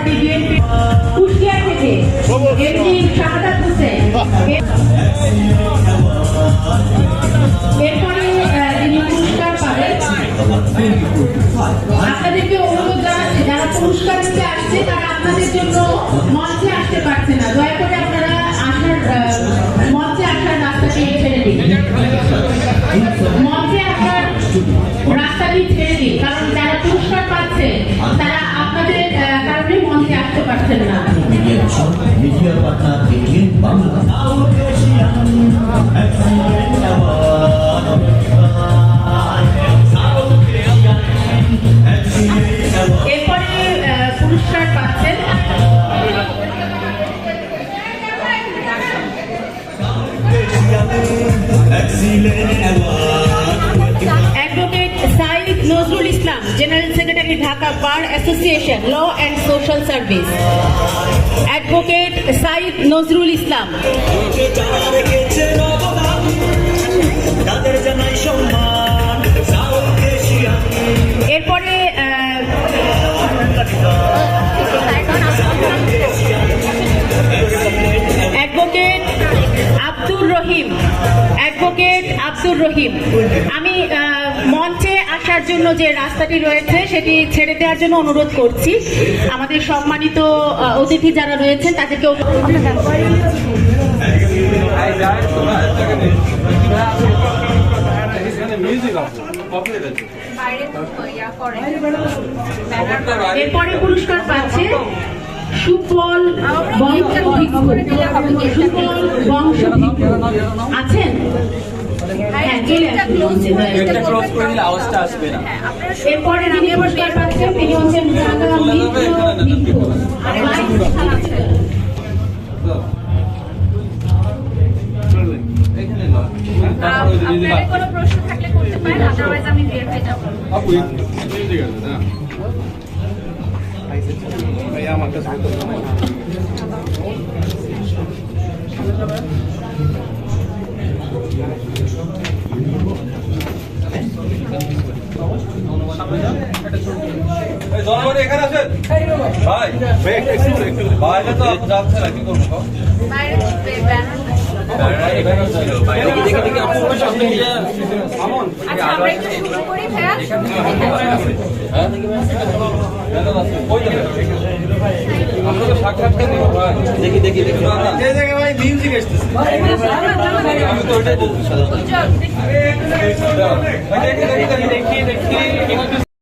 Party BNP Kushtia থেকে MP Shahadat Hossain, এরপরে যিনি পুরস্কার পাবেন আপনাদেরকে অনুরোধ জানাচ্ছি যারা পুরস্কার নিতে আসছে তারা আপনাদের জন্য মঞ্চে আসতে পারছে না, দয়া করে আপনারা মঞ্চে আসার রাস্তাটি ছেড়ে দিন, মঞ্চে আসার রাস্তাটি ছেড়ে দিন, কারণ যারা পুরস্কার পাচ্ছে তারা আপনাদের কারণে মঞ্চে আসতে পারছেন না। এরপরে পুরস্কার পাচ্ছেন advocate Saeed Nazrul Islam, general secretary, Dhaka bar association, law and social service. Advocate Saeed Nazrul Islam. এরপরে অ্যাডভোকেট আব্দুর রহিম, অ্যাডভোকেট আব্দুর রহিম। আমি মঞ্চে আসার জন্য যে রাস্তাটি রয়েছে সেটি ছেড়ে দেওয়ার জন্য অনুরোধ করছি। আমাদের সম্মানিত অতিথি যারা রয়েছেন তাদেরকেও এরপরে পুরস্কার পাচ্ছে সুফল বংশভিক্ষু, সুফল বংশভিক্ষু আছেন? এরপরে যিনি পুরস্কার পাচ্ছেন তিনি হচ্ছেন কোনো প্রশ্ন থাকলে করতে পারেন, আদারওয়াইজ আমি বের হয়ে যাবো। আমার কাছে এখানে আছেন ভাই, বাইরে তো যাচ্ছে না, কি করবো? বাইরে আচ্ছা আমরা একটু শুরু করি ভাইয়া। সাক্ষাৎকার দেখি দেখি দেখি ভাই মিউজিক আসতেছে, আমি তো ওইটাই বলছি।